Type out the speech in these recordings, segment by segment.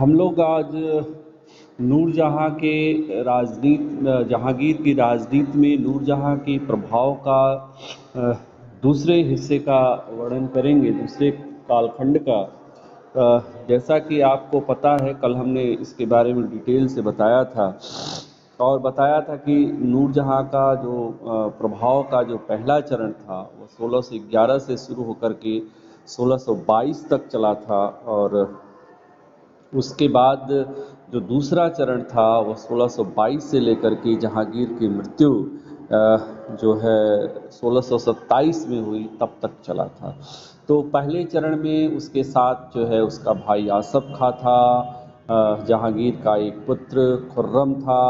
हम लोग आज नूरजहाँ के जहांगीर की राजनीति में नूरजहाँ के प्रभाव का दूसरे हिस्से का वर्णन करेंगे, दूसरे कालखंड का। जैसा कि आपको पता है, कल हमने इसके बारे में डिटेल से बताया था और बताया था कि नूरजहाँ का जो प्रभाव का जो पहला चरण था वो 1611 से शुरू होकर के 1622 तक चला था, और उसके बाद जो दूसरा चरण था वो 1622 से लेकर के जहांगीर की मृत्यु जो है 1627 में हुई तब तक चला था। तो पहले चरण में उसके साथ जो है उसका भाई आसफ खां था, जहांगीर का एक पुत्र खुर्रम था,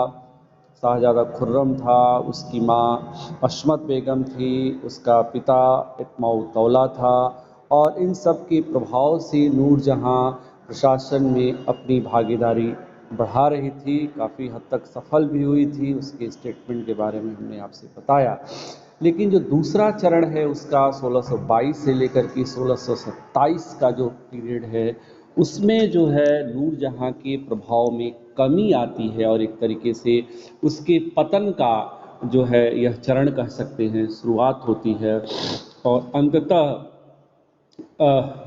शाहजादा खुर्रम था, उसकी माँ अशमत बेगम थी, उसका पिता इत्माउद्दौला था। और इन सब के प्रभाव से नूरजहाँ प्रशासन में अपनी भागीदारी बढ़ा रही थी, काफ़ी हद तक सफल भी हुई थी। उसके स्टेटमेंट के बारे में हमने आपसे बताया। लेकिन जो दूसरा चरण है उसका 1622 से लेकर के 1627 का जो पीरियड है, उसमें जो है नूरजहाँ के प्रभाव में कमी आती है और एक तरीके से उसके पतन का जो है यह चरण कह सकते हैं शुरुआत होती है। और अंततः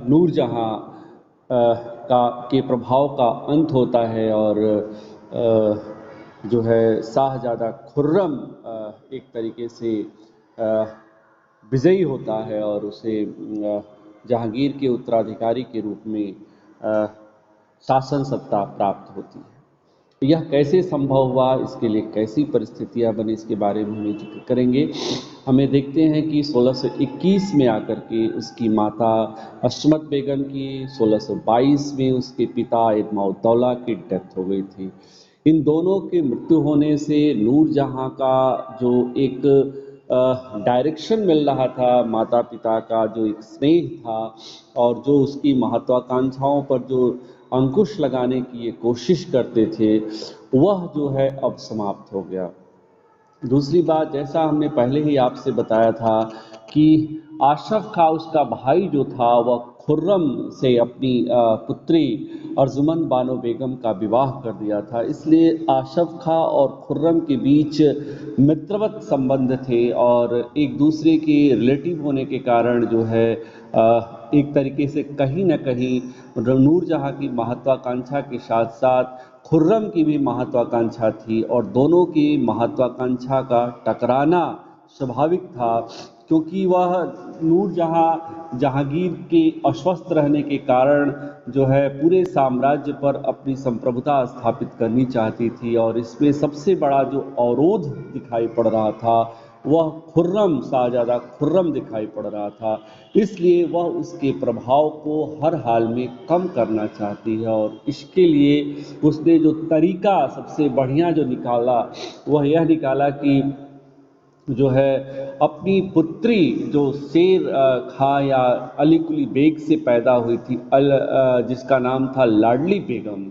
नूरजहाँ के प्रभाव का अंत होता है और जो है शाहजादा खुर्रम एक तरीके से विजयी होता है और उसे जहांगीर के उत्तराधिकारी के रूप में शासन सत्ता प्राप्त होती है। यह कैसे संभव हुआ, इसके लिए कैसी परिस्थितियां बनी, इसके बारे में हम जिक्र करेंगे। हमें देखते हैं कि 1621 में आकर के उसकी माता अशमत बेगम की, 1622 में उसके पिता इत्माउद्दौला की डेथ हो गई थी। इन दोनों की मृत्यु होने से नूरजहाँ का जो एक डायरेक्शन मिल रहा था, माता पिता का जो एक स्नेह था और जो उसकी महत्वाकांक्षाओं पर जो अंकुश लगाने की ये कोशिश करते थे, वह जो है अब समाप्त हो गया। दूसरी बात, जैसा हमने पहले ही आपसे बताया था कि आशफ खां उसका भाई जो था वह खुर्रम से अपनी पुत्री अर्जुमंद बानो बेगम का विवाह कर दिया था। इसलिए आशफ खां और खुर्रम के बीच मित्रवत संबंध थे और एक दूसरे के रिलेटिव होने के कारण जो है एक तरीके से कहीं न कहीं नूरजहाँ की महत्वाकांक्षा के साथ साथ खुर्रम की भी महत्वाकांक्षा थी और दोनों की महत्वाकांक्षा का टकराना स्वाभाविक था, क्योंकि वह नूरजहाँ जहांगीर के अस्वस्थ रहने के कारण जो है पूरे साम्राज्य पर अपनी संप्रभुता स्थापित करनी चाहती थी। और इसमें सबसे बड़ा जो अवरोध दिखाई पड़ रहा था वह खुर्रम, शाहजादा खुर्रम दिखाई पड़ रहा था। इसलिए वह उसके प्रभाव को हर हाल में कम करना चाहती है और इसके लिए उसने जो तरीका सबसे बढ़िया जो निकाला वह यह निकाला कि जो है अपनी पुत्री जो शेर खां या अली कुली बेग से पैदा हुई थी, जिसका नाम था लाडली बेगम,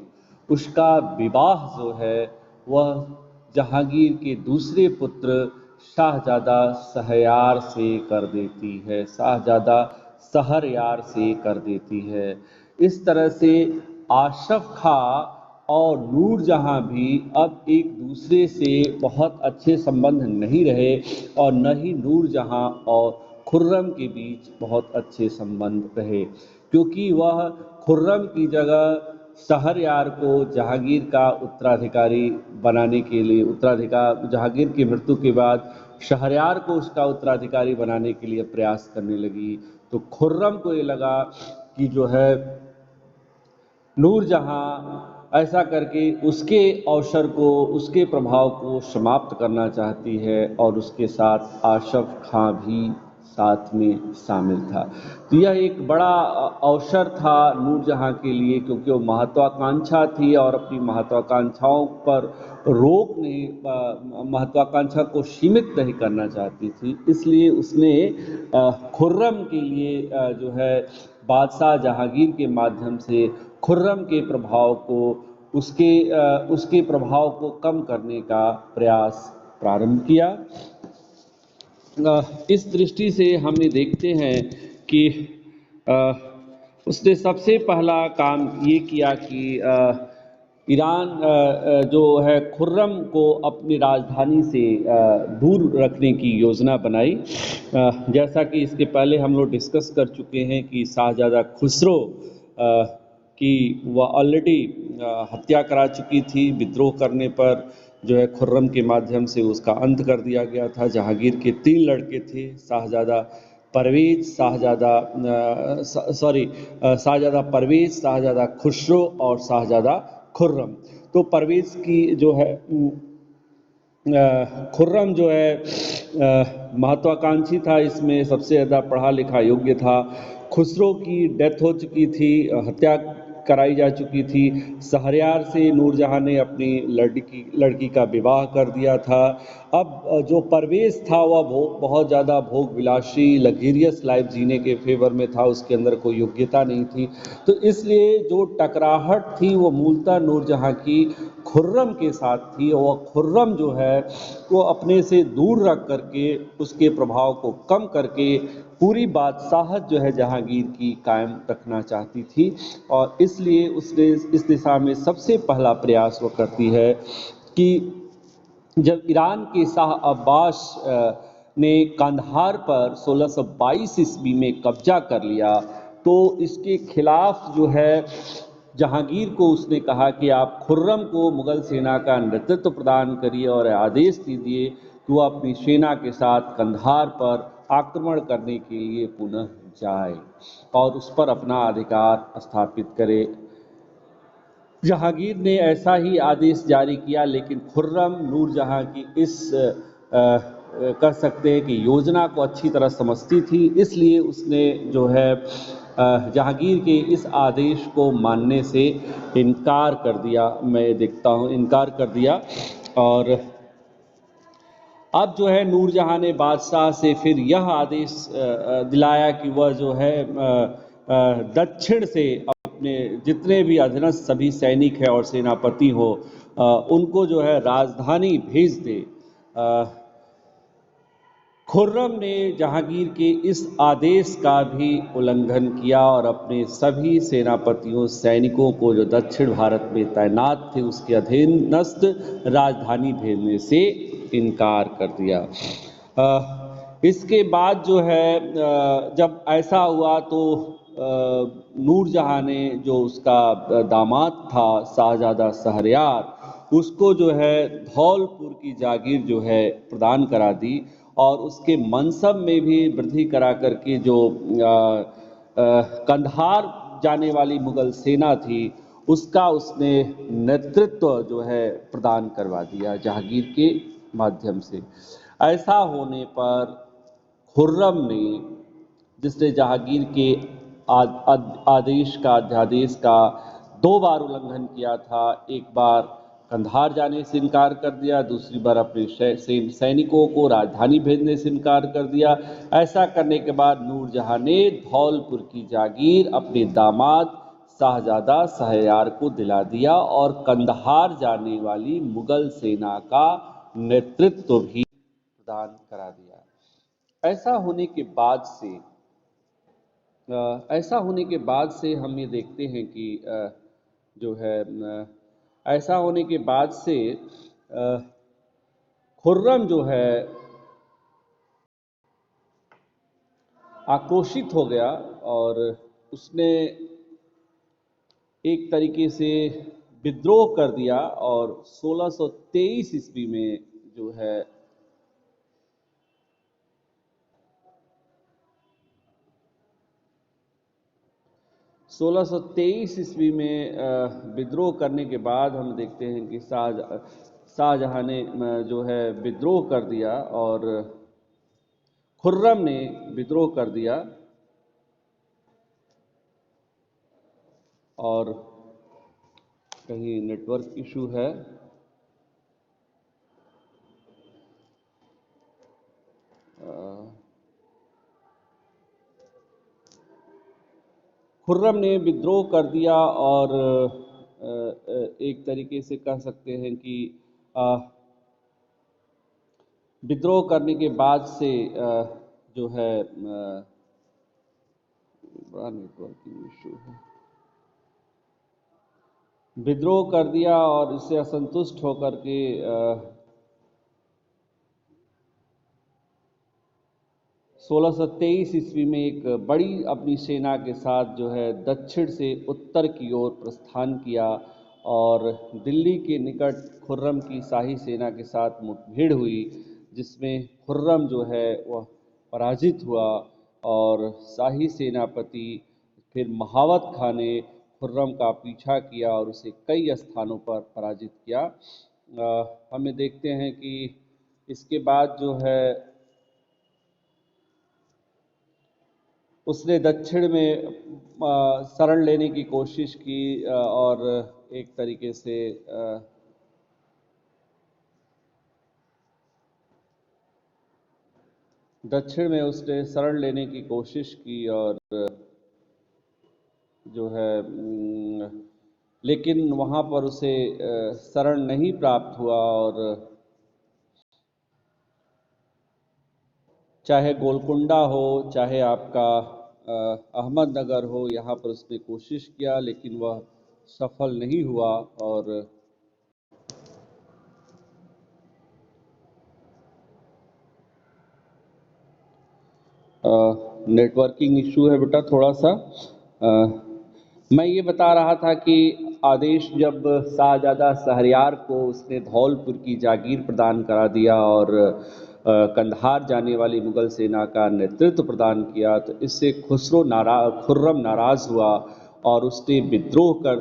उसका विवाह जो है वह जहांगीर के दूसरे पुत्र शाहजादा शहरयार से कर देती है, शाहजादा शहरयार से कर देती है। इस तरह से आशफ खां और नूरजहाँ भी अब एक दूसरे से बहुत अच्छे संबंध नहीं रहे और न ही नूरजहाँ और खुर्रम के बीच बहुत अच्छे संबंध रहे, क्योंकि वह खुर्रम की जगह शहरयार को जहांगीर का उत्तराधिकारी बनाने के लिए जहांगीर की मृत्यु के बाद शहरयार को उसका उत्तराधिकारी बनाने के लिए प्रयास करने लगी। तो खुर्रम को ये लगा कि जो है नूरजहाँ ऐसा करके उसके अवसर को, उसके प्रभाव को समाप्त करना चाहती है और उसके साथ आशफ खां भी साथ में शामिल था। तो यह एक बड़ा अवसर था नूरजहाँ के लिए, क्योंकि वो महत्वाकांक्षा थी और अपनी महत्वाकांक्षाओं पर रोक नहीं, महत्वाकांक्षा को सीमित नहीं करना चाहती थी। इसलिए उसने खुर्रम के लिए जो है बादशाह जहांगीर के माध्यम से खुर्रम के प्रभाव को, उसके प्रभाव को कम करने का प्रयास प्रारंभ किया। इस दृष्टि से हम ये देखते हैं कि उसने सबसे पहला काम ये किया कि ईरान जो है खुर्रम को अपनी राजधानी से दूर रखने की योजना बनाई। जैसा कि इसके पहले हम लोग डिस्कस कर चुके हैं कि शाहज़ादा खुसरो की वह ऑलरेडी हत्या करा चुकी थी। विद्रोह करने पर जो है खुर्रम के माध्यम से उसका अंत कर दिया गया था। जहांगीर के 3 लड़के थे, शाहज़ादा परवेज़, शाहज़ादा परवेज़, शाहज़ादा खुसरो और शाहज़ादा खुर्रम। तो परवेज़ की जो है खुर्रम जो है महत्वाकांक्षी था, इसमें सबसे ज़्यादा पढ़ा लिखा योग्य था। खुसरो की डेथ हो चुकी थी, हत्या कराई जा चुकी थी। शहरयार से नूरजहां ने अपनी लड़की का विवाह कर दिया था। अब जो परवेज़ था वह बहुत ज़्यादा भोग विलासी लग्जरियस लाइफ जीने के फेवर में था, उसके अंदर कोई योग्यता नहीं थी। तो इसलिए जो टकराहट थी वो मूलतः नूरजहां की खुर्रम के साथ थी। और खुर्रम जो है वो अपने से दूर रख करके उसके प्रभाव को कम करके पूरी बादशाहत जो है जहांगीर की कायम रखना चाहती थी। और इसलिए उसने इस दिशा में सबसे पहला प्रयास वो करती है कि जब ईरान के शाह अब्बास ने कंधार पर 1622 ईस्वी में कब्जा कर लिया, तो इसके खिलाफ जो है जहांगीर को उसने कहा कि आप खुर्रम को मुगल सेना का नेतृत्व प्रदान करिए और आदेश दीजिए कि वह अपनी सेना के साथ कंधार पर आक्रमण करने के लिए पुनः जाए और उस पर अपना अधिकार स्थापित करे। जहांगीर ने ऐसा ही आदेश जारी किया, लेकिन खुर्रम नूरजहां की इस कह सकते हैं कि योजना को अच्छी तरह समझती थी। इसलिए उसने जो है जहांगीर के इस आदेश को मानने से इनकार कर दिया। मैं देखता हूँ इनकार कर दिया। और अब जो है नूरजहां ने बादशाह से फिर यह आदेश दिलाया कि वह जो है दक्षिण से अपने जितने भी अधीनस्थ सभी सैनिक है और सेनापति हो उनको जो है राजधानी भेज दे। खुर्रम ने जहांगीर के इस आदेश का भी उल्लंघन किया और अपने सभी सेनापतियों सैनिकों को जो दक्षिण भारत में तैनात थे उसके अधीनस्थ राजधानी भेजने से इनकार कर दिया। इसके बाद जो है जब ऐसा हुआ तो नूरजहां ने जो उसका दामाद था शाहजादा शहरयार, उसको जो है धौलपुर की जागीर जो है प्रदान करा दी और उसके मनसब में भी वृद्धि करा करके जो कंधार जाने वाली मुगल सेना थी उसका उसने नेतृत्व जो है प्रदान करवा दिया जहांगीर के माध्यम से। ऐसा होने पर खुर्रम ने, जिसने जहांगीर के अध्यादेश का 2 बार उल्लंघन किया था, एक बार कंधार जाने से इनकार कर दिया, दूसरी बार अपने सैनिकों को राजधानी भेजने से इनकार कर दिया। ऐसा करने के बाद नूरजहां ने धौलपुर की जागीर अपने दामाद शाहजादा शहरयार को दिला दिया और कंधार जाने वाली मुगल सेना का नेतृत्व भी प्रदान करा दिया। ऐसा होने के बाद से हम ये देखते हैं कि जो है ऐसा होने के बाद से खुर्रम जो है आक्रोशित हो गया और उसने एक तरीके से विद्रोह कर दिया और 1623 ईस्वी में जो है 1623 ईस्वी में विद्रोह करने के बाद हम देखते हैं कि शाहजहां ने जो है विद्रोह कर दिया और खुर्रम ने विद्रोह कर दिया। और कहीं नेटवर्क इशू है। खुर्रम ने विद्रोह कर दिया और एक तरीके से कह सकते हैं कि विद्रोह करने के बाद से जो है बड़ा नेटवर्किंग इशू है। विद्रोह कर दिया और इससे असंतुष्ट होकर के 1623 ईस्वी में एक बड़ी अपनी सेना के साथ जो है दक्षिण से उत्तर की ओर प्रस्थान किया और दिल्ली के निकट खुर्रम की शाही सेना के साथ मुठभेड़ हुई, जिसमें खुर्रम जो है वह पराजित हुआ और शाही सेनापति फिर महावत खां ने खुर्रम का पीछा किया और उसे कई स्थानों पर पराजित किया। हमें देखते हैं कि इसके बाद जो है उसने दक्षिण में शरण लेने की कोशिश की और एक तरीके से दक्षिण में उसने शरण लेने की कोशिश की और जो है लेकिन वहाँ पर उसे शरण नहीं प्राप्त हुआ और चाहे गोलकुंडा हो, चाहे आपका अहमदनगर हो, यहाँ पर उसने कोशिश किया लेकिन वह सफल नहीं हुआ और नेटवर्किंग इशू है बेटा थोड़ा सा। मैं ये बता रहा था कि आदेश जब शाहजादा शहरयार को उसने धौलपुर की जागीर प्रदान करा दिया और कंधार जाने वाली मुगल सेना का नेतृत्व प्रदान किया, तो इससे खुर्रम नाराज हुआ और उसने विद्रोह कर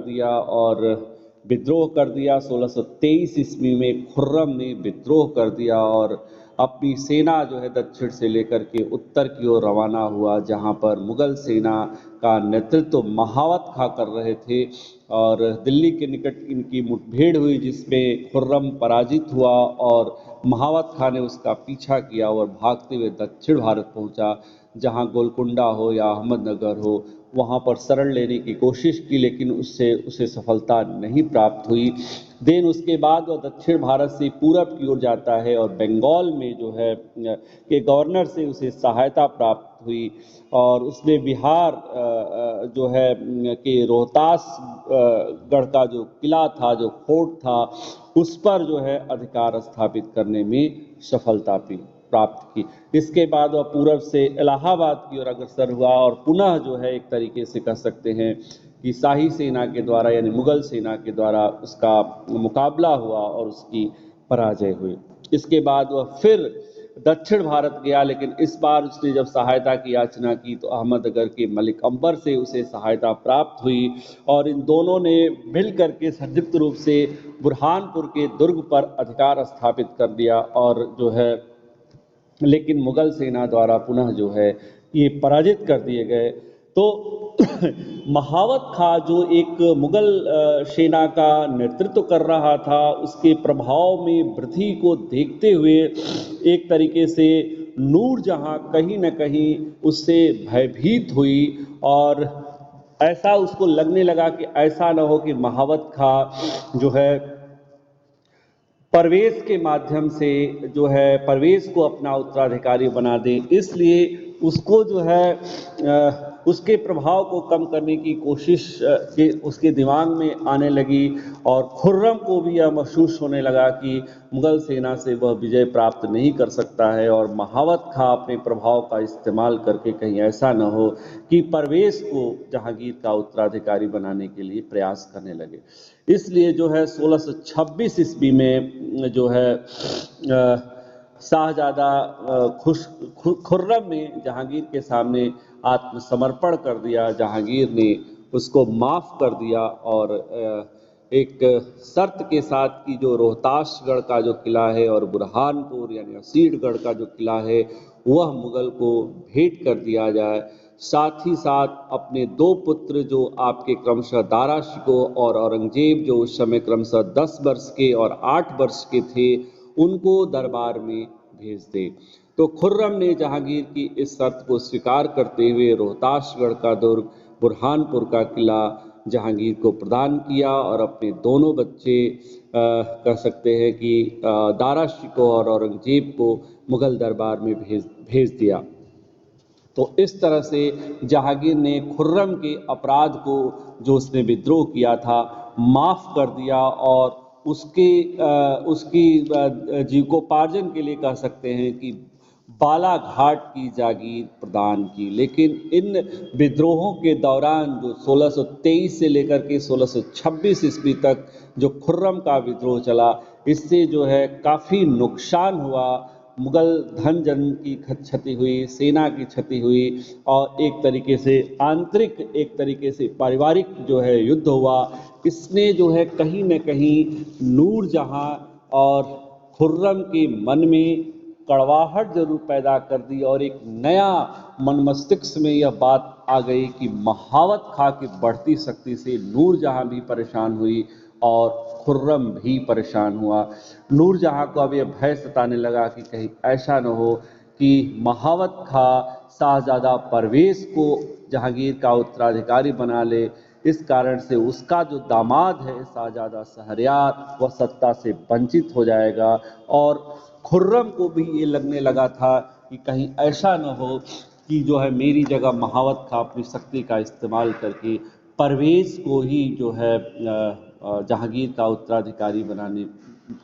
दिया 1623 ईस्वी में खुर्रम ने विद्रोह कर दिया और अपनी सेना जो है दक्षिण से लेकर के उत्तर की ओर रवाना हुआ, जहां पर मुगल सेना का नेतृत्व महावत खां कर रहे थे और दिल्ली के निकट इनकी मुठभेड़ हुई, जिसमें खुर्रम पराजित हुआ और महावत खां ने उसका पीछा किया और भागते हुए दक्षिण भारत पहुंचा, जहां गोलकुंडा हो या अहमदनगर हो, वहां पर शरण लेने की कोशिश की लेकिन उसे सफलता नहीं प्राप्त हुई। देन उसके बाद वह दक्षिण भारत से पूरब की ओर जाता है और बंगाल में जो है के गवर्नर से उसे सहायता प्राप्त हुई और उसने बिहार जो है कि रोहतास गढ़ का जो किला था, जो फोर्ट था, उस पर जो है अधिकार स्थापित करने में सफलता प्राप्त की। इसके बाद वह पूरब से इलाहाबाद की ओर अग्रसर हुआ और पुनः जो है एक तरीके से कह सकते हैं कि शाही सेना के द्वारा यानी मुगल सेना के द्वारा उसका मुकाबला हुआ और उसकी पराजय हुई। इसके बाद वह फिर दक्षिण भारत गया, लेकिन इस बार उसने जब सहायता की याचना की तो अहमदनगर के मलिक अंबर से उसे सहायता प्राप्त हुई और इन दोनों ने मिल करके संयुक्त रूप से बुरहानपुर के दुर्ग पर अधिकार स्थापित कर दिया और जो है लेकिन मुगल सेना द्वारा पुनः जो है ये पराजित कर दिए गए। तो महावत खां जो एक मुगल सेना का नेतृत्व कर रहा था, उसके प्रभाव में वृद्धि को देखते हुए एक तरीके से नूरजहां कहीं न कहीं उससे भयभीत हुई और ऐसा उसको लगने लगा कि ऐसा न हो कि महावत खां जो है परवेज के माध्यम से जो है परवेज को अपना उत्तराधिकारी बना दे, इसलिए उसको जो है उसके प्रभाव को कम करने की कोशिश उसके दिमाग में आने लगी और खुर्रम को भी यह महसूस होने लगा कि मुगल सेना से वह विजय प्राप्त नहीं कर सकता है और महावत खां अपने प्रभाव का इस्तेमाल करके कहीं ऐसा न हो कि परवेज को जहांगीर का उत्तराधिकारी बनाने के लिए प्रयास करने लगे। इसलिए जो है 1626 ईस्वी में जो है शाहजादा खुर्रम ने जहांगीर के सामने आत्मसमर्पण कर दिया। जहांगीर ने उसको माफ़ कर दिया और एक शर्त के साथ कि जो रोहतासगढ़ का जो किला है और बुरहानपुर यानी असीरगढ़ का जो किला है वह मुगल को भेंट कर दिया जाए। साथ ही साथ अपने दो पुत्र जो आपके क्रमशः दारा शिकोह और औरंगजेब, जो उस समय क्रमशः 10 वर्ष के और 8 वर्ष के थे, उनको दरबार में भेज दे। तो खुर्रम ने जहांगीर की इस शर्त को स्वीकार करते हुए रोहतासगढ़ का दुर्ग, बुरहानपुर का किला जहांगीर को प्रदान किया और अपने दोनों बच्चे कह सकते हैं कि दारा शिकोह और औरंगजेब को मुगल दरबार में भेज दिया। तो इस तरह से जहांगीर ने खुर्रम के अपराध को, जो उसने विद्रोह किया था, माफ़ कर दिया और उसकी जीविकोपार्जन के लिए कह सकते हैं कि बालाघाट की जागीर प्रदान की। लेकिन इन विद्रोहों के दौरान जो 1623 से लेकर के 1626 ईस्वी तक जो खुर्रम का विद्रोह चला, इससे जो है काफ़ी नुकसान हुआ। मुगल धन जन की क्षति हुई, सेना की क्षति हुई और एक तरीके से आंतरिक, एक तरीके से पारिवारिक जो है युद्ध हुआ। इसने जो है कहीं न कहीं नूरजहां और खुर्रम के मन में कड़वाहट जरूर पैदा कर दी और एक नया मन मस्तिष्क में यह बात आ गई कि महावत खां की बढ़ती शक्ति से नूरजहां भी परेशान हुई और खुर्रम भी परेशान हुआ। नूरजहां को अब यह भय सताने लगा कि कहीं ऐसा न हो कि महावत खां शाहजादा परवेज को जहांगीर का उत्तराधिकारी बना ले। इस कारण से उसका जो दामाद है शाहजादा शहरयार, वह सत्ता से वंचित हो जाएगा और खुर्रम को भी ये लगने लगा था कि कहीं ऐसा न हो कि जो है मेरी जगह महावत खां अपनी शक्ति का इस्तेमाल करके परवेज को ही जो है जहांगीर का उत्तराधिकारी बनाने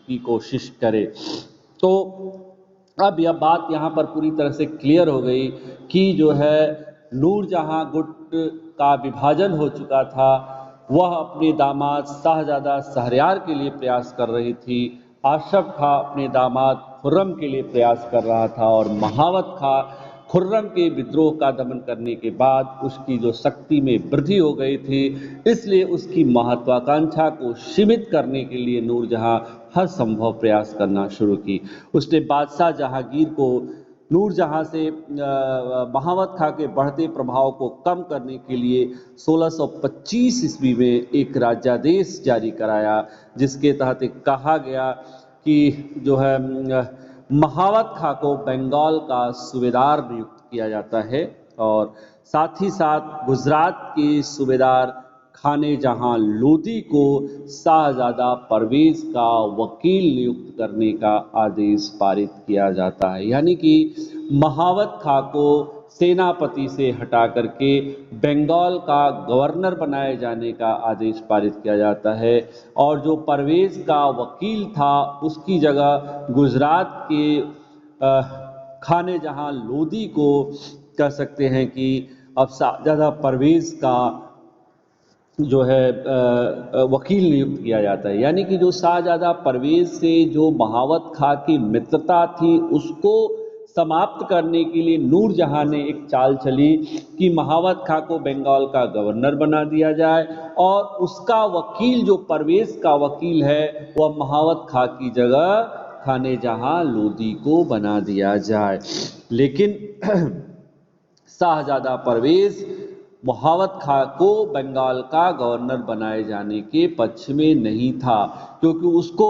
की कोशिश करे। तो अब यह बात यहाँ पर पूरी तरह से क्लियर हो गई कि जो है नूरजहां गुट का विभाजन हो चुका था। वह अपने दामाद शाहजादा शहरयार के लिए प्रयास कर रही थी, आशफ खां अपने दामाद खुर्रम के लिए प्रयास कर रहा था और महावत खां खुर्रम के विद्रोह का दमन करने के बाद उसकी जो शक्ति में वृद्धि हो गई थी, इसलिए उसकी महत्वाकांक्षा को सीमित करने के लिए नूरजहां हर संभव प्रयास करना शुरू की। उसने बादशाह जहांगीर को नूरजहां से महावत खां के बढ़ते प्रभाव को कम करने के लिए 1625 ईस्वी में एक राज्यादेश जारी कराया, जिसके तहत कहा गया कि जो है महावत खां को बंगाल का सूबेदार नियुक्त किया जाता है और साथ ही साथ गुजरात के सूबेदार खाने जहां लोदी को शाहजादा परवेज का वकील नियुक्त करने का आदेश पारित किया जाता है। यानी कि महावत खां को सेनापति से हटा करके बंगाल का गवर्नर बनाए जाने का आदेश पारित किया जाता है और जो परवेज का वकील था उसकी जगह गुजरात के खाने जहां लोदी को कह सकते हैं कि अब शाहजादा परवेज का जो है वकील नियुक्त किया जाता है। यानी कि जो शाहजादा परवेज से जो महावत खां की मित्रता थी उसको समाप्त करने के लिए नूरजहां ने एक चाल चली कि महावत खां को बंगाल का गवर्नर बना दिया जाए और उसका वकील जो परवेज का वकील है वह महावत खां की जगह खाने जहां लोदी को बना दिया जाए। लेकिन शाहजादा परवेज महावत खां को बंगाल का गवर्नर बनाए जाने के पक्ष में नहीं था, क्योंकि उसको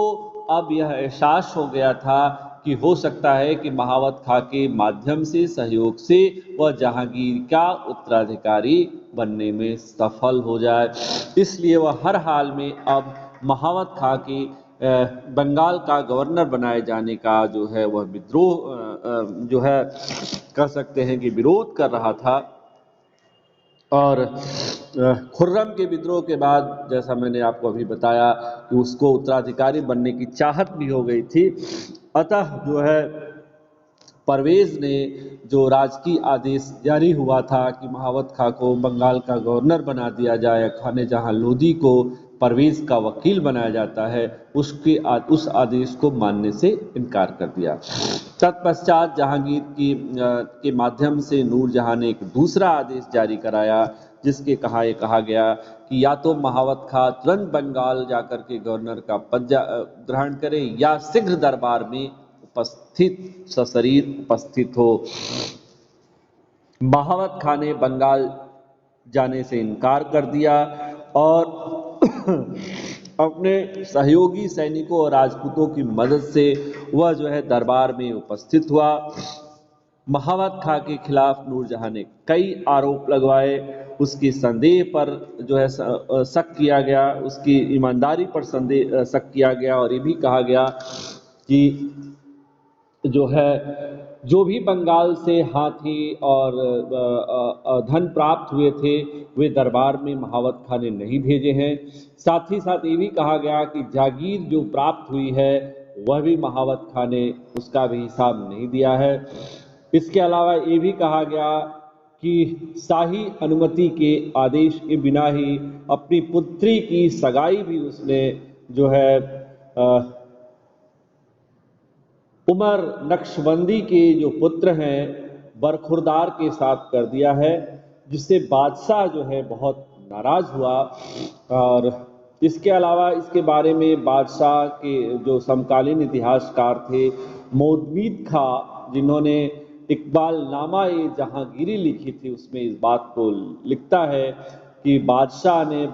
अब यह एहसास हो गया था कि हो सकता है कि महावत खां के माध्यम से, सहयोग से वह जहांगीर का उत्तराधिकारी बनने में सफल हो जाए। इसलिए वह हर हाल में अब महावत खां के बंगाल का गवर्नर बनाए जाने का जो है वह विद्रोह जो है कह सकते हैं कि विरोध कर रहा था। और खुर्रम के विद्रोह के बाद जैसा मैंने आपको अभी बताया कि उसको उत्तराधिकारी बनने की चाहत भी हो गई थी। अतः जो है परवेज ने जो राजकीय आदेश जारी हुआ था कि महावत खां को बंगाल का गवर्नर बना दिया जाए, खाने जहां लोदी को परवेज का वकील बनाया जाता है, उस आदेश को मानने से इनकार कर दिया। तत्पश्चात जहांगीर के माध्यम से नूरजहां ने एक दूसरा आदेश जारी कराया, जिसके कहा गया कि या तो महावत खां तुरंत बंगाल जाकर के गवर्नर का पद ग्रहण करे या शीघ्र दरबार में सशरीर उपस्थित हो। महावत खां ने बंगाल जाने से इनकार कर दिया और अपने सहयोगी सैनिकों और राजपूतों की मदद से वह जो है दरबार में उपस्थित हुआ। महावत खां के खिलाफ नूरजहां ने कई आरोप लगवाए, उसकी संदेह पर जो है शक किया गया, उसकी ईमानदारी पर शक किया गया और ये भी कहा गया कि जो है जो भी बंगाल से हाथी और धन प्राप्त हुए थे वे दरबार में महावत खां ने नहीं भेजे हैं। साथ ही साथ ये भी कहा गया कि जागीर जो प्राप्त हुई है वह भी महावत खां ने उसका भी हिसाब नहीं दिया है। इसके अलावा ये भी कहा गया कि शाही अनुमति के आदेश के बिना ही अपनी पुत्री की सगाई भी उसने जो है उमर नक्शबंदी के जो पुत्र हैं बरखुरदार के साथ कर दिया है, जिससे बादशाह जो है बहुत नाराज हुआ। और इसके अलावा इसके बारे में बादशाह के जो समकालीन इतिहासकार थे मोदमीद खां, जिन्होंने इकबाल नामा ए जहांगीरी लिखी थी, उसमें इस बात को लिखता है कि बादशाह ने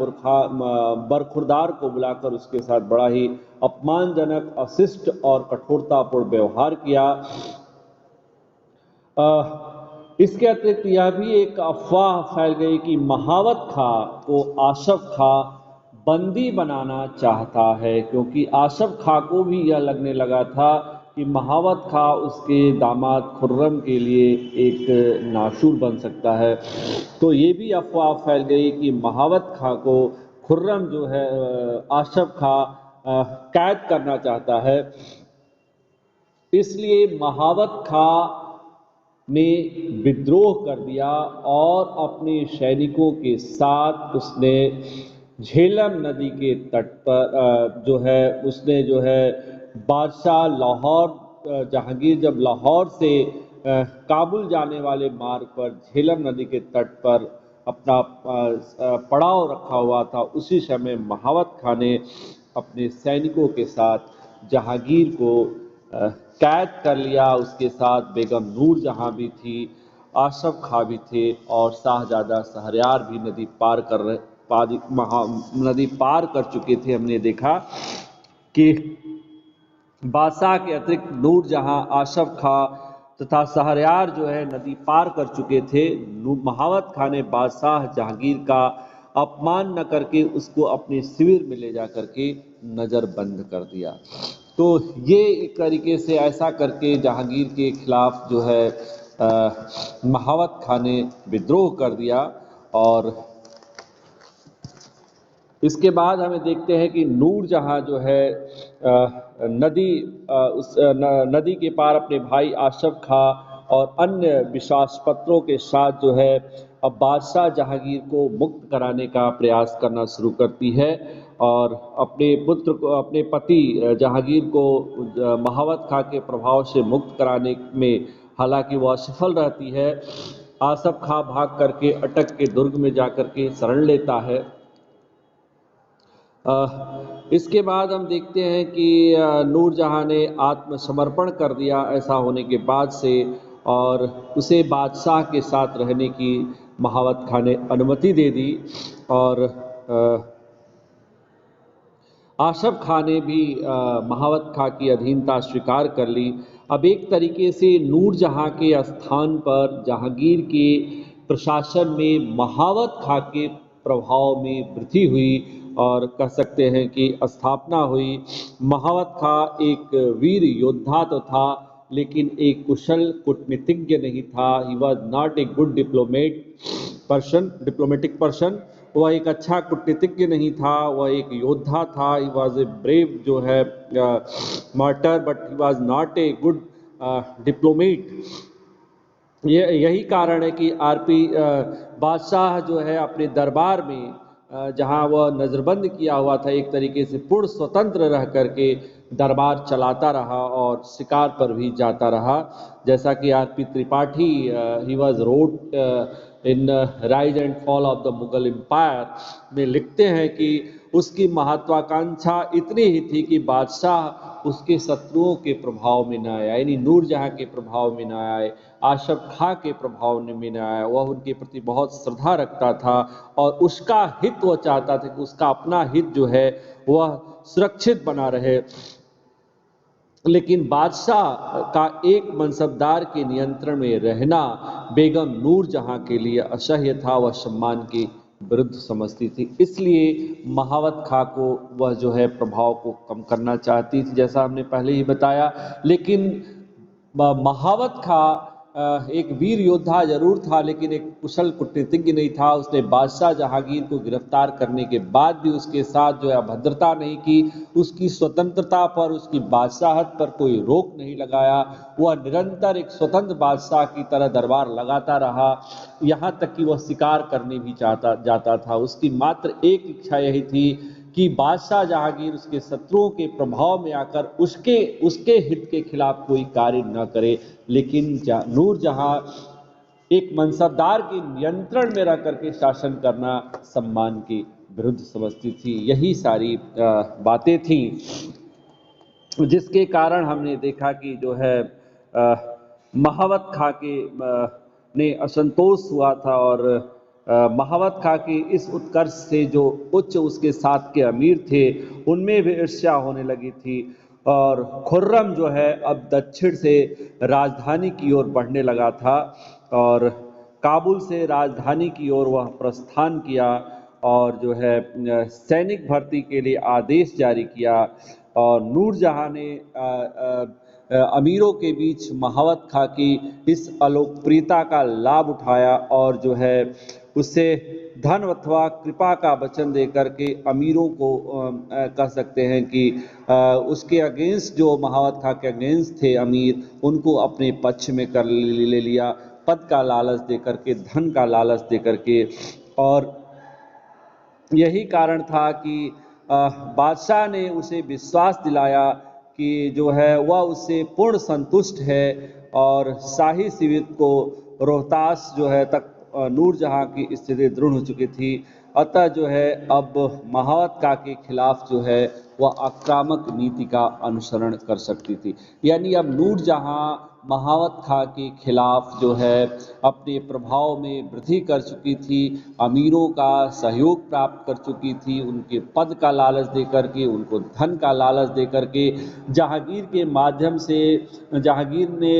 बरखुरदार को बुलाकर उसके साथ बड़ा ही अपमानजनक, अशिष्ट और कठोरतापूर्ण व्यवहार किया। इसके अतिरिक्त यह भी एक अफवाह फैल गई कि महावत खां को आशफ खां बंदी बनाना चाहता है, क्योंकि आशफ खां को भी यह लगने लगा था कि महावत खां उसके दामाद खुर्रम के लिए एक नाशूर बन सकता है। तो ये भी अफवाह फैल गई कि महावत खां को खुर्रम जो है आशफ खां कैद करना चाहता है। इसलिए महावत खां ने विद्रोह कर दिया और अपने सैनिकों के साथ उसने झेलम नदी के तट पर जो है बादशाह लाहौर जहांगीर जब लाहौर से काबुल जाने वाले मार्ग पर झेलम नदी के तट पर अपना पड़ाव रखा हुआ था, उसी समय महावत खां ने अपने सैनिकों के साथ जहांगीर को कैद कर लिया। उसके साथ बेगम नूरजहां भी थी, आशफ खां भी थे और शाहजादा शहरयार भी नदी पार कर चुके थे। हमने देखा कि बादशाह के अतिरिक्त नूरजहां, आशफ खां तथा शहरयार जो है नदी पार कर चुके थे। महावत खां ने बादशाह जहांगीर का अपमान न करके उसको अपने शिविर में ले जा करके नज़रबंद कर दिया। तो ये एक तरीके से ऐसा करके जहांगीर के खिलाफ जो है महावत खां ने विद्रोह कर दिया। और इसके बाद हमें देखते हैं कि नूरजहां जो है नदी के पार अपने भाई आशफ खां और अन्य विश्वास पत्रों के साथ जो है अब बादशाह जहांगीर को मुक्त कराने का प्रयास करना शुरू करती है और अपने पुत्र को, अपने पति जहांगीर को महावत खां के प्रभाव से मुक्त कराने में हालांकि वह असफल रहती है। आशफ खां भाग करके अटक के दुर्ग में जाकर के शरण लेता है। इसके बाद हम देखते हैं कि नूरजहां ने आत्मसमर्पण कर दिया ऐसा होने के बाद से, और उसे बादशाह के साथ रहने की महावत खां ने अनुमति दे दी। और आशफ खां ने भी महावत खां की अधीनता स्वीकार कर ली। अब एक तरीके से नूरजहां के स्थान पर जहांगीर के प्रशासन में महावत खां के प्रभाव में वृद्धि हुई और कह सकते हैं कि स्थापना हुई। महावत खां एक वीर योद्धा तो था, लेकिन एक कुशल कूटनीतिज्ञ नहीं था। He was not a good diplomatic person. वह एक अच्छा कूटनीतिज्ञ नहीं था, वह एक योद्धा था। ही वॉज ए ब्रेव जो है martyr, but he was not a good diplomat. यही कारण है कि बादशाह जो है अपने दरबार में जहां वह नज़रबंद किया हुआ था, एक तरीके से पूर्ण स्वतंत्र रह करके दरबार चलाता रहा और शिकार पर भी जाता रहा। जैसा कि आर.पी. त्रिपाठी ही was wrote in rise and fall of the Mughal empire में लिखते हैं कि उसकी महत्वाकांक्षा इतनी ही थी कि बादशाह उसके शत्रुओं के प्रभाव में न आए, यानी नूरजहां के प्रभाव में न आए, आशफ खां के प्रभाव में न आया। वह उनके प्रति बहुत श्रद्धा रखता था और उसका हित वह चाहता था कि उसका अपना हित जो है वह सुरक्षित बना रहे। लेकिन बादशाह का एक मनसबदार के नियंत्रण में रहना बेगम नूरजहां के लिए असह्य था, वह सम्मान के विरुद्ध समझती थी। इसलिए महावत खां को वह जो है प्रभाव को कम करना चाहती थी, जैसा हमने पहले ही बताया। लेकिन महावत खां एक वीर योद्धा जरूर था, लेकिन एक कुशल कूटनीतिज्ञ नहीं था। उसने बादशाह जहांगीर को गिरफ्तार करने के बाद भी उसके साथ जो है अभद्रता नहीं की, उसकी स्वतंत्रता पर, उसकी बादशाहत पर कोई रोक नहीं लगाया। वह निरंतर एक स्वतंत्र बादशाह की तरह दरबार लगाता रहा, यहाँ तक कि वह शिकार करने भी जाता था। उसकी मात्र एक इच्छा यही थी कि बादशाह जहांगीर उसके शत्रुओं के प्रभाव में आकर उसके हित के खिलाफ कोई कार्य न करे। लेकिन नूरजहां एक मनसबदार के नियंत्रण में रह करके शासन करना सम्मान के विरुद्ध समझती थी। यही सारी बातें थी जिसके कारण हमने देखा कि जो है महावत खां के ने असंतोष हुआ था, और महावत खां के इस उत्कर्ष से जो उच्च उसके साथ के अमीर थे उनमें भी ईर्ष्या होने लगी थी। और खुर्रम जो है अब दक्षिण से राजधानी की ओर बढ़ने लगा था, और काबुल से राजधानी की ओर वह प्रस्थान किया, और जो है सैनिक भर्ती के लिए आदेश जारी किया। और नूरजहां ने अमीरों के बीच महावत खां की इस अलोकप्रियता का लाभ उठाया, और जो है उससे धन अथवा कृपा का वचन दे करके अमीरों को कह सकते हैं कि उसके अगेंस्ट, जो महावत खां के अगेंस्ट थे अमीर, उनको अपने पक्ष में कर ले लिया, पद का लालच दे करके, धन का लालच दे करके। और यही कारण था कि बादशाह ने उसे विश्वास दिलाया कि जो है वह उससे पूर्ण संतुष्ट है, और शाही शिविर को रोहतास जो है तक नूरजहां की स्थिति दृढ़ हो चुकी थी। अतः जो है अब महावत खां के खिलाफ जो है वह आक्रामक नीति का अनुसरण कर सकती थी। यानी अब नूरजहां महावत खां के खिलाफ जो है अपने प्रभाव में वृद्धि कर चुकी थी, अमीरों का सहयोग प्राप्त कर चुकी थी, उनके पद का लालच दे करके, उनको धन का लालच दे करके। जहांगीर के माध्यम से जहांगीर ने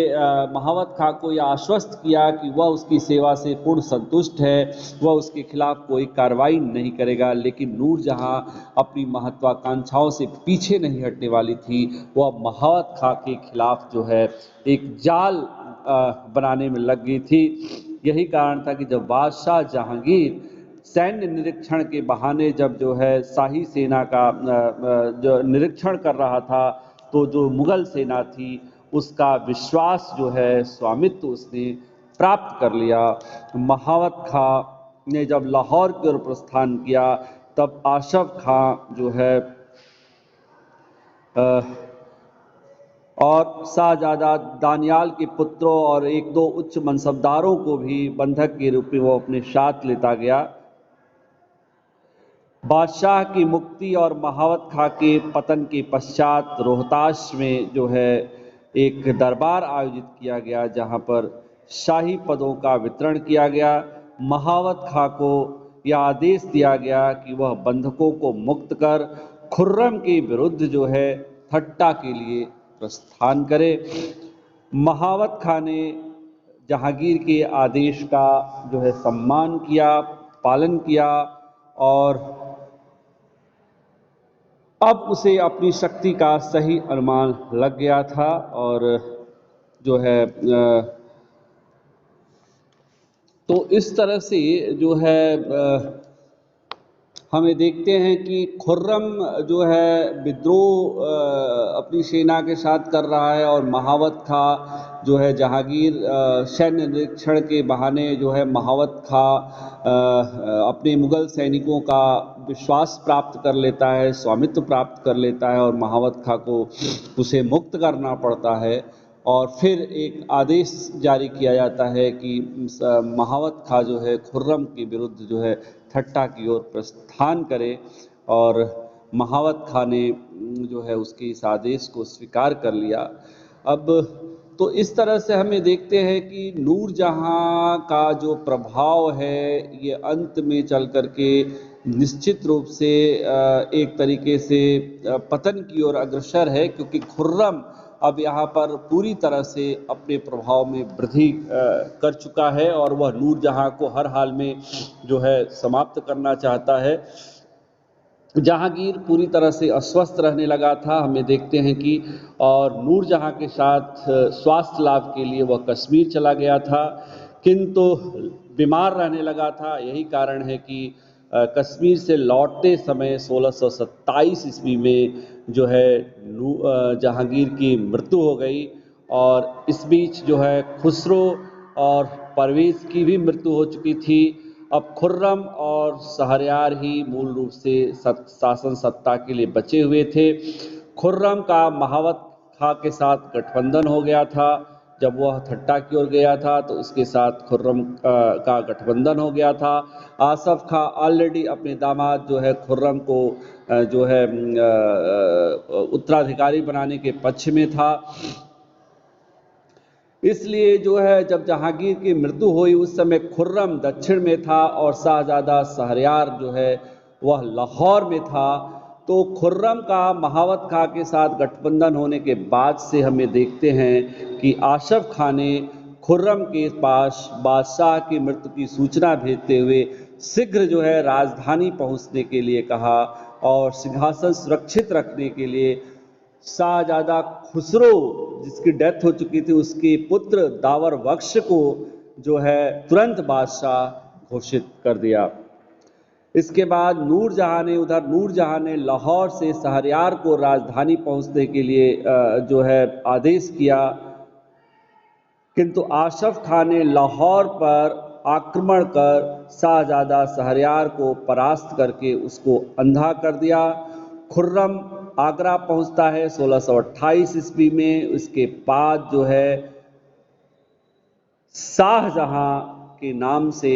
महावत खां को यह आश्वस्त किया कि वह उसकी सेवा से पूर्ण संतुष्ट है, वह उसके खिलाफ कोई कार्रवाई नहीं करेगा। लेकिन नूरजहां अपनी महत्वाकांक्षाओं से पीछे नहीं हटने वाली थी। वह महावत खां के खिलाफ जो है एक जाल बनाने में लग गई थी। यही कारण था कि जब बादशाह जहांगीर सैन्य निरीक्षण के बहाने जब जो है शाही सेना का जो निरीक्षण कर रहा था, तो जो मुगल सेना थी उसका विश्वास जो है, स्वामित्व उसने प्राप्त कर लिया। महावत खां ने जब लाहौर की ओर प्रस्थान किया, तब आशफ खां जो है और शाहजादा दानियाल के पुत्रों और एक दो उच्च मनसबदारों को भी बंधक के रूप में वो अपने साथ लेता गया। बादशाह की मुक्ति और महावत खां के पतन के पश्चात रोहतास में जो है एक दरबार आयोजित किया गया, जहां पर शाही पदों का वितरण किया गया। महावत खां को यह आदेश दिया गया कि वह बंधकों को मुक्त कर खुर्रम के विरुद्ध जो है ठट्टा के लिए प्रस्थान करे। महावत खां ने जहांगीर के आदेश का जो है सम्मान किया, पालन किया, और अब उसे अपनी शक्ति का सही अनुमान लग गया था। और जो है तो इस तरह से जो है हमें देखते हैं कि खुर्रम जो है विद्रोह अपनी सेना के साथ कर रहा है, और महावत खां जो है जहांगीर सैन्य निरीक्षण के बहाने जो है महावत खां अपने मुगल सैनिकों का विश्वास प्राप्त कर लेता है, स्वामित्व प्राप्त कर लेता है, और महावत खां को उसे मुक्त करना पड़ता है। और फिर एक आदेश जारी किया जाता है कि महावत खां जो है खुर्रम के विरुद्ध जो है ठट्टा की ओर प्रस्थान करे, और महावत खां ने जो है उसके इस आदेश को स्वीकार कर लिया। अब तो इस तरह से हमें देखते हैं कि नूरजहां का जो प्रभाव है ये अंत में चल करके निश्चित रूप से एक तरीके से पतन की ओर अग्रसर है, क्योंकि खुर्रम अब यहाँ पर पूरी तरह से अपने प्रभाव में वृद्धि कर चुका है, और वह नूरजहां को हर हाल में जो है समाप्त करना चाहता है। जहांगीर पूरी तरह से अस्वस्थ रहने लगा था, हमें देखते हैं कि, और नूरजहां के साथ स्वास्थ्य लाभ के लिए वह कश्मीर चला गया था, किंतु बीमार रहने लगा था। यही कारण है कि कश्मीर से लौटते समय 1627 ईस्वी में जो है जहांगीर की मृत्यु हो गई। और इस बीच जो है खुसरो और परवेज़ की भी मृत्यु हो चुकी थी। अब खुर्रम और शहरयार ही मूल रूप से शासन सत्ता के लिए बचे हुए थे। खुर्रम का महावत खां के साथ गठबंधन हो गया था। जब वह ठट्टा की ओर गया था तो उसके साथ खुर्रम का गठबंधन हो गया था। आसफ खां ऑलरेडी अपने दामाद जो है खुर्रम को जो है उत्तराधिकारी बनाने के पक्ष में था। इसलिए जो है जब जहांगीर की मृत्यु हुई उस समय खुर्रम दक्षिण में था और शाहजादा शहरयार जो है वह लाहौर में था। तो खुर्रम का महावत खां के साथ गठबंधन होने के बाद से हमें देखते हैं कि आशफ खां ने खुर्रम के पास बादशाह की मृत्यु की सूचना भेजते हुए शीघ्र जो है राजधानी पहुंचने के लिए कहा और सिंहासन सुरक्षित रखने के लिए शाहजादा खुसरो जिसकी डेथ हो चुकी थी उसके पुत्र दावर बख्श को जो है तुरंत बादशाह घोषित कर दिया। इसके बाद नूरजहां ने लाहौर से शहरयार को राजधानी पहुंचने के लिए जो है आदेश किया, किंतु आशफ खां ने लाहौर पर आक्रमण कर शाहजादा शहरयार को परास्त करके उसको अंधा कर दिया। खुर्रम आगरा पहुंचता है 1628 ईस्वी में। उसके बाद जो है शाहजहां के नाम से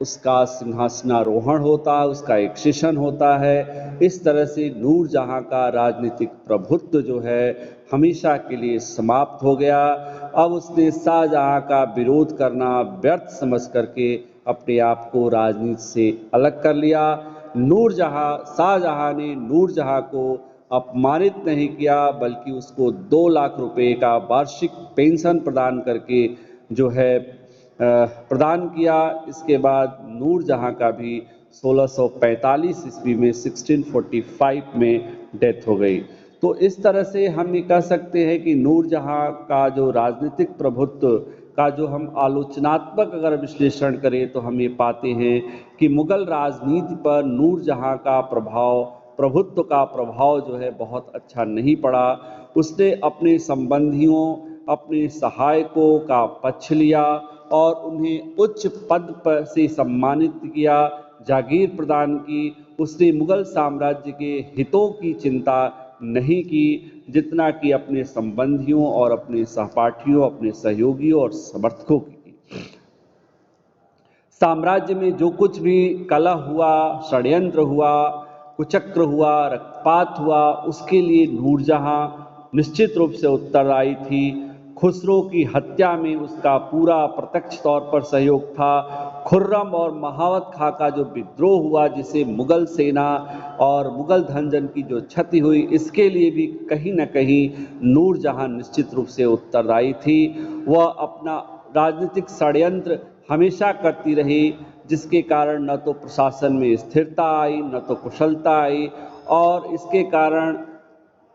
उसका सिंहासनारोहण होता है, उसका एक सेशन होता है। इस तरह से नूरजहां का राजनीतिक प्रभुत्व जो है हमेशा के लिए समाप्त हो गया। अब उसने शाहजहां का विरोध करना व्यर्थ समझ करके अपने आप को राजनीति से अलग कर लिया। शाहजहां ने नूरजहां को अपमानित नहीं किया बल्कि उसको 2 लाख रुपए का वार्षिक पेंशन प्रदान करके जो है प्रदान किया। इसके बाद नूरजहां का भी 1645 ईस्वी में 1645 में डेथ हो गई। तो इस तरह से हम ये कह सकते हैं कि नूरजहां का जो राजनीतिक प्रभुत्व का जो हम आलोचनात्मक अगर विश्लेषण करें तो हम ये पाते हैं कि मुगल राजनीति पर नूरजहां का प्रभुत्व का प्रभाव जो है बहुत अच्छा नहीं पड़ा। उसने अपने संबंधियों, अपने सहायकों का पक्ष लिया और उन्हें उच्च पद पर से सम्मानित किया, जागीर प्रदान की। उसने मुगल साम्राज्य के हितों की चिंता नहीं की जितना कि अपने संबंधियों और अपने सहपाठियों, अपने सहयोगियों और समर्थकों की। साम्राज्य में जो कुछ भी कलह हुआ, षड्यंत्र हुआ, कुचक्र हुआ, रक्तपात हुआ, उसके लिए नूरजहां निश्चित रूप से उत्तरदायी थी। खुसरो की हत्या में उसका पूरा प्रत्यक्ष तौर पर सहयोग था। खुर्रम और महावत खां का जो विद्रोह हुआ जिसे मुगल सेना और मुगल धनजन की जो क्षति हुई, इसके लिए भी कहीं न कहीं नूरजहां निश्चित रूप से उत्तरदायी थी। वह अपना राजनीतिक षड्यंत्र हमेशा करती रही जिसके कारण न तो प्रशासन में स्थिरता आई, न तो कुशलता आई, और इसके कारण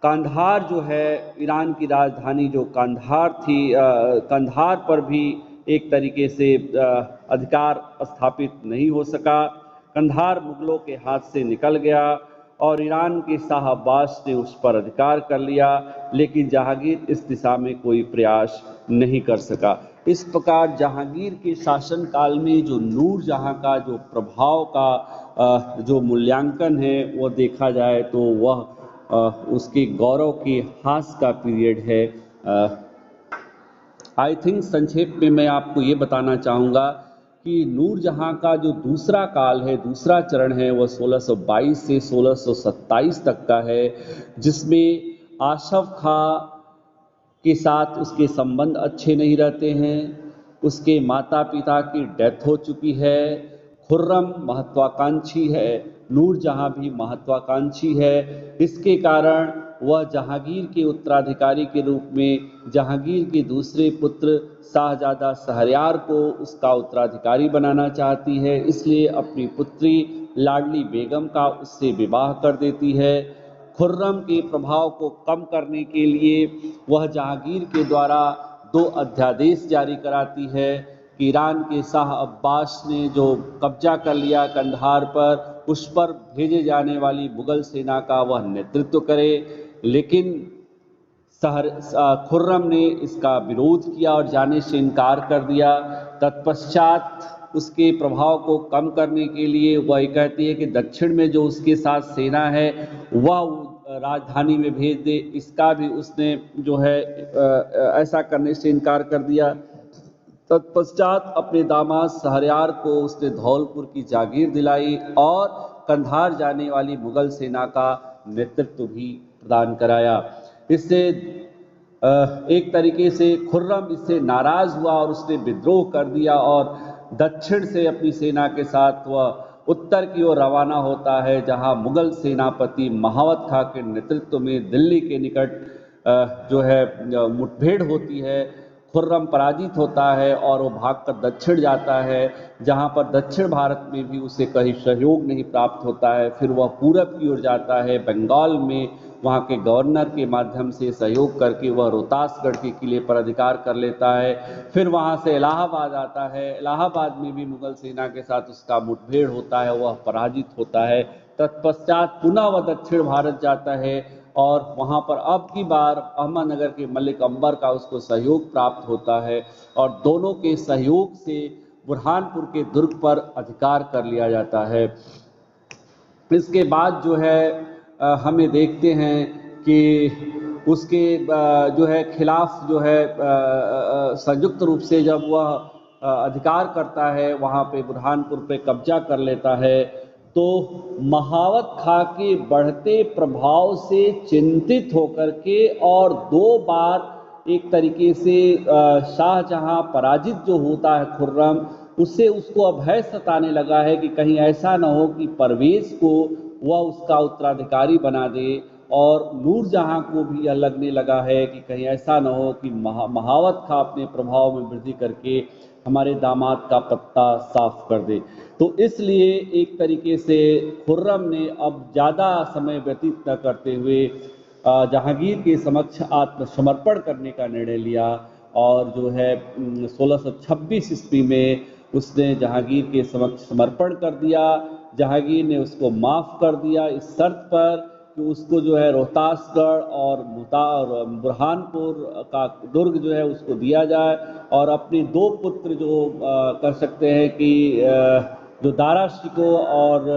कांधार जो है ईरान की राजधानी जो कांधार थी, कांधार पर भी एक तरीके से अधिकार स्थापित नहीं हो सका। कांधार मुगलों के हाथ से निकल गया और ईरान के शाह अब्बास ने उस पर अधिकार कर लिया, लेकिन जहांगीर इस दिशा में कोई प्रयास नहीं कर सका। इस प्रकार जहांगीर के शासनकाल में जो नूरजहां का जो प्रभाव का जो मूल्यांकन है वो देखा जाए तो वह उसके गौरव के हास का पीरियड है। आई थिंक संक्षेप में मैं आपको ये बताना चाहूँगा कि नूरजहां का जो दूसरा काल है, दूसरा चरण है, वह 1622 से 1627 तक का है, जिसमें आशफ खां के साथ उसके संबंध अच्छे नहीं रहते हैं। उसके माता पिता की डेथ हो चुकी है। खुर्रम महत्वाकांक्षी है, नूरजहां भी महत्वाकांक्षी है। इसके कारण वह जहांगीर के उत्तराधिकारी के रूप में जहांगीर के दूसरे पुत्र शाहजादा शहरयार को उसका उत्तराधिकारी बनाना चाहती है। इसलिए अपनी पुत्री लाडली बेगम का उससे विवाह कर देती है। खुर्रम के प्रभाव को कम करने के लिए वह जहांगीर के द्वारा 2 अध्यादेश जारी कराती है कि ईरान के शाह अब्बास ने जो कब्जा कर लिया कंधार पर, उस पर भेजे जाने वाली मुगल सेना का वह नेतृत्व करे। लेकिन खुर्रम ने इसका विरोध किया और जाने से इनकार कर दिया। तत्पश्चात उसके प्रभाव को कम करने के लिए वह कहती है कि दक्षिण में जो उसके साथ सेना है वह राजधानी में भेज दे। इसका भी उसने जो है ऐसा करने से इनकार कर दिया। तत्पश्चात अपने दामाद शहरयार को उसने धौलपुर की जागीर दिलाई और कंधार जाने वाली मुगल सेना का नेतृत्व भी प्रदान कराया। इससे एक तरीके से खुर्रम इससे नाराज हुआ और उसने विद्रोह कर दिया और दक्षिण से अपनी सेना के साथ वह उत्तर की ओर रवाना होता है, जहां मुगल सेनापति महावत खां के नेतृत्व में दिल्ली के निकट जो है मुठभेड़ होती है। खुर्रम पराजित होता है और वो भागकर दक्षिण जाता है, जहां पर दक्षिण भारत में भी उसे कहीं सहयोग नहीं प्राप्त होता है। फिर वह पूरब की ओर जाता है, बंगाल में वहां के गवर्नर के माध्यम से सहयोग करके वह रोहतासगढ़ के किले पर अधिकार कर लेता है। फिर वहां से इलाहाबाद आता है, इलाहाबाद में भी मुगल सेना के साथ उसका मुठभेड़ होता है, वह पराजित होता है। तत्पश्चात पुनः वह दक्षिण भारत जाता है और वहां पर अब की बार अहमदनगर के मलिक अंबर का उसको सहयोग प्राप्त होता है और दोनों के सहयोग से बुरहानपुर के दुर्ग पर अधिकार कर लिया जाता है। इसके बाद जो है हमें देखते हैं कि उसके जो है खिलाफ जो है संयुक्त रूप से जब वह अधिकार करता है, वहाँ पे बुरहानपुर पे कब्जा कर लेता है, तो महावत खां के बढ़ते प्रभाव से चिंतित होकर के और 2 बार एक तरीके से शाहजहां पराजित जो होता है खुर्रम, उससे उसको अब भय सताने लगा है कि कहीं ऐसा न हो कि परवेज को वह उसका उत्तराधिकारी बना दे, और नूरजहां को भी यह लगने लगा है कि कहीं ऐसा न हो कि महावत खां अपने प्रभाव में वृद्धि करके हमारे दामाद का पत्ता साफ कर दे। तो इसलिए एक तरीके से खुर्रम ने अब ज़्यादा समय व्यतीत न करते हुए जहांगीर के समक्ष आत्मसमर्पण करने का निर्णय लिया और जो है 1626 ईस्वी में उसने जहांगीर के समक्ष समर्पण कर दिया। जहांगीर ने उसको माफ़ कर दिया इस शर्त पर कि उसको जो है रोहतासगढ़ और बुरहानपुर का दुर्ग जो है उसको दिया जाए और अपने 2 पुत्र जो कह सकते हैं कि जो दारा शिकोह और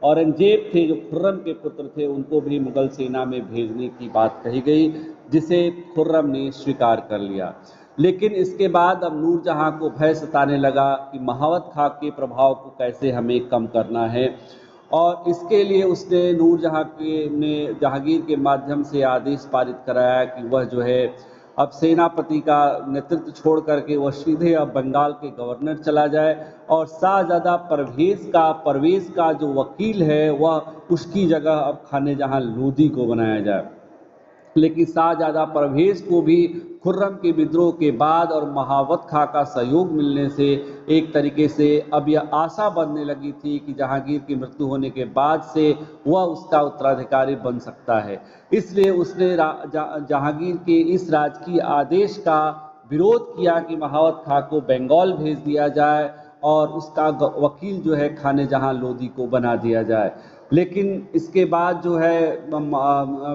औरंगजेब थे, जो खुर्रम के पुत्र थे, उनको भी मुगल सेना में भेजने की बात कही गई, जिसे खुर्रम ने स्वीकार कर लिया। लेकिन इसके बाद अब नूरजहां को भय सताने लगा कि महावत खां के प्रभाव को कैसे हमें कम करना है, और इसके लिए उसने नूरजहां ने जहांगीर के माध्यम से आदेश पारित कराया कि वह जो है अब सेनापति का नेतृत्व छोड़ करके वह सीधे अब बंगाल के गवर्नर चला जाए और शाहजादा परवेज का जो वकील है वह उसकी जगह अब खानेजहां लोदी को बनाया जाए। लेकिन शाहजादा परवेज को भी खुर्रम के विद्रोह के बाद और महावत खां का सहयोग मिलने से एक तरीके से अब यह आशा बनने लगी थी कि जहांगीर की मृत्यु होने के बाद से वह उसका उत्तराधिकारी बन सकता है। इसलिए उसने जहांगीर के इस राजकीय आदेश का विरोध किया कि महावत खां को बंगाल भेज दिया जाए और उसका वकील जो है खानेजहां लोदी को बना दिया जाए। लेकिन इसके बाद जो है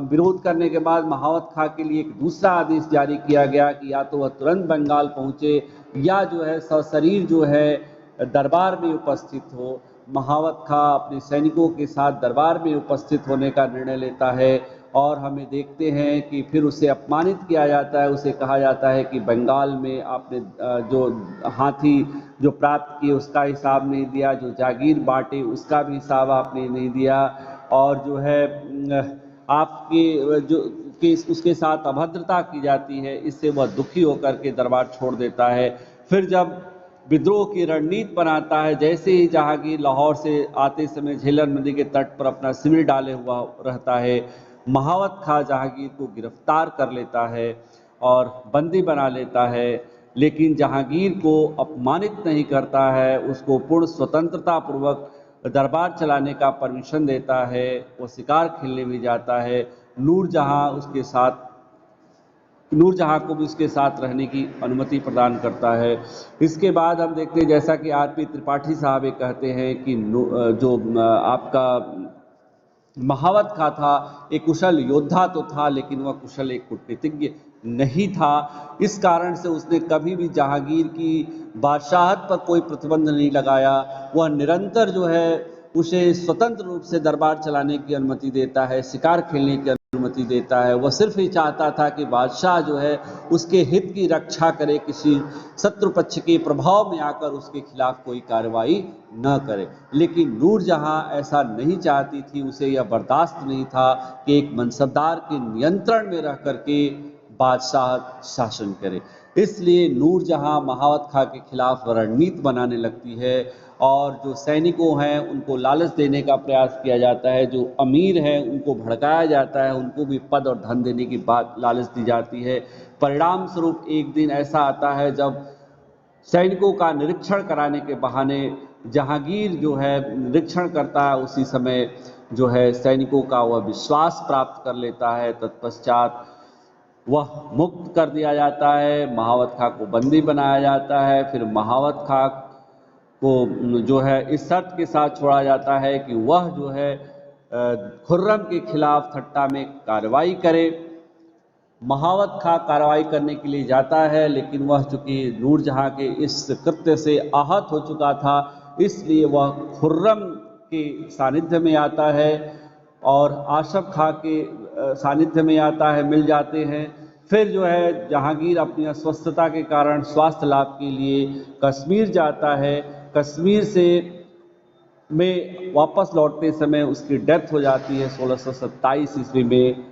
विरोध करने के बाद महावत खां के लिए एक दूसरा आदेश जारी किया गया कि या तो वह तुरंत बंगाल पहुंचे या जो है सशरीर जो है दरबार में उपस्थित हो। महावत खां अपने सैनिकों के साथ दरबार में उपस्थित होने का निर्णय लेता है और हमें देखते हैं कि फिर उसे अपमानित किया जाता है। उसे कहा जाता है कि बंगाल में आपने जो हाथी जो प्राप्त किए उसका हिसाब नहीं दिया, जो जागीर बांटे उसका भी हिसाब आपने नहीं दिया, और जो है आपके जो कि उसके साथ अभद्रता की जाती है। इससे वह दुखी होकर के दरबार छोड़ देता है। फिर जब विद्रोह की रणनीति बनाता है, जैसे ही जहांगीर लाहौर से आते समय झेलम नदी के तट पर अपना शिविर डाले हुआ रहता है, महावत खां जहांगीर को गिरफ्तार कर लेता है और बंदी बना लेता है। लेकिन जहांगीर को अपमानित नहीं करता है, उसको पूर्ण स्वतंत्रता पूर्वक दरबार चलाने का परमिशन देता है, वो शिकार खेलने भी जाता है। नूरजहां को भी उसके साथ रहने की अनुमति प्रदान करता है। इसके बाद हम देखते हैं, जैसा कि आर.पी. त्रिपाठी साहब ये कहते हैं कि जो आपका महावत खां था, एक कुशल योद्धा तो था, लेकिन वह कुशल एक कूटनीतिज्ञ नहीं था। इस कारण से उसने कभी भी जहांगीर की बादशाहत पर कोई प्रतिबंध नहीं लगाया। वह निरंतर जो है उसे स्वतंत्र रूप से दरबार चलाने की अनुमति देता है, शिकार खेलने की अनुमति देता है। वह सिर्फ ही चाहता था कि बादशाह जो है उसके हित की रक्षा करे, किसी शत्रु पक्ष के प्रभाव में आकर उसके खिलाफ कोई कार्रवाई न करे। लेकिन नूरजहां ऐसा नहीं चाहती थी, उसे यह बर्दाश्त नहीं था कि एक मनसबदार के नियंत्रण में रह करके बादशाह शासन करे। इसलिए नूरजहां महावत खां के खिलाफ रणनीति बनाने लगती है और जो सैनिकों हैं उनको लालच देने का प्रयास किया जाता है, जो अमीर हैं उनको भड़काया जाता है, उनको भी पद और धन देने की बात लालच दी जाती है। परिणाम स्वरूप एक दिन ऐसा आता है जब सैनिकों का निरीक्षण कराने के बहाने जहांगीर जो है निरीक्षण करता है, उसी समय जो है सैनिकों का वह विश्वास प्राप्त कर लेता है। तत्पश्चात वह मुक्त कर दिया जाता है, महावत खां को बंदी बनाया जाता है। फिर महावत खां को जो है इस शर्त के साथ छोड़ा जाता है कि वह जो है खुर्रम के खिलाफ ठट्टा में कार्रवाई करे। महावत खां कार्रवाई करने के लिए जाता है, लेकिन वह चूंकि नूरजहां के इस कृत्य से आहत हो चुका था, इसलिए वह खुर्रम के सानिध्य में आता है और आशफ खां के सानिध्य में आता है, मिल जाते हैं। फिर जो है जहांगीर अपनी अस्वस्थता के कारण स्वास्थ्य लाभ के लिए कश्मीर जाता है। कश्मीर से में वापस लौटते समय उसकी डेथ हो जाती है 1627 ईस्वी में।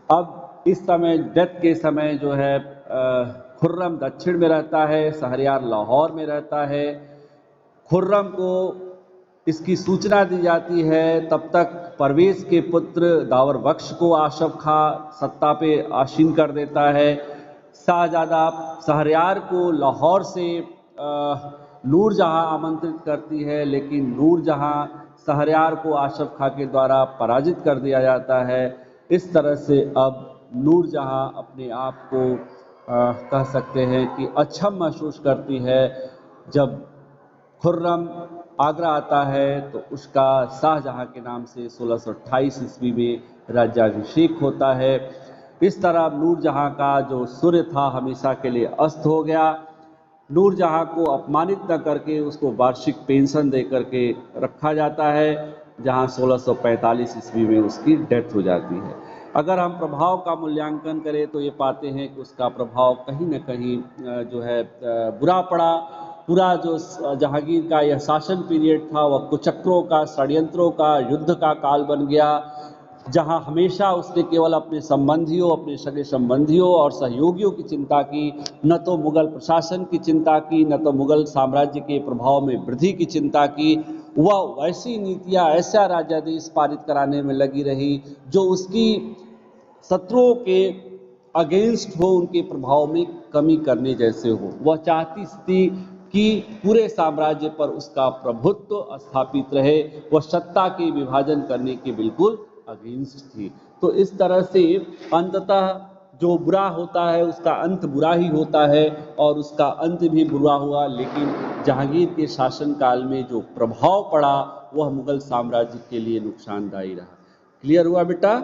अब इस समय डेथ के समय जो है खुर्रम दक्षिण में रहता है, शहरयार लाहौर में रहता है। खुर्रम को इसकी सूचना दी जाती है, तब तक परवेज के पुत्र दावर बख्श को आशफ खां सत्ता पे आसीन कर देता है। शाहजादा शहरयार को लाहौर से नूरजहां आमंत्रित करती है, लेकिन नूरजहां शहरयार को आशफ खां के द्वारा पराजित कर दिया जाता है। इस तरह से अब नूरजहां अपने आप को कह सकते हैं कि अक्षम महसूस करती है। जब खुर्रम आगरा आता है तो उसका शाहजहां के नाम से 1628 ईस्वी में राज्याभिषेक होता है। इस तरह नूरजहां का जो सूर्य था हमेशा के लिए अस्त हो गया। नूरजहां को अपमानित न करके उसको वार्षिक पेंशन दे करके रखा जाता है, जहां 1645 ईस्वी में उसकी डेथ हो जाती है। अगर हम प्रभाव का मूल्यांकन करें तो ये पाते हैं कि उसका प्रभाव कहीं न कहीं जो है बुरा पड़ा। पूरा जो जहांगीर का यह शासन पीरियड था वह कुचक्रों का, षड्यंत्रों का, युद्ध का काल बन गया, जहां हमेशा उसने केवल अपने संबंधियों, अपने सगे संबंधियों और सहयोगियों की चिंता की, न तो मुगल प्रशासन की चिंता की, न तो मुगल साम्राज्य के प्रभाव में वृद्धि की चिंता की। वह वैसी नीतियां, ऐसा राज्याधीश पारित कराने में लगी रही जो उसकी शत्रुओं के अगेंस्ट हो, उनके प्रभाव में कमी करने जैसे हो। वह चाहती थी कि पूरे साम्राज्य पर उसका प्रभुत्व स्थापित रहे। वह सत्ता के विभाजन करने के बिल्कुल अगेंस्ट थी। तो इस तरह से अंततः जो बुरा होता है उसका अंत बुरा ही होता है, और उसका अंत भी बुरा हुआ। लेकिन जहांगीर के शासनकाल में जो प्रभाव पड़ा वह मुगल साम्राज्य के लिए नुकसानदायी रहा। क्लियर हुआ बेटा?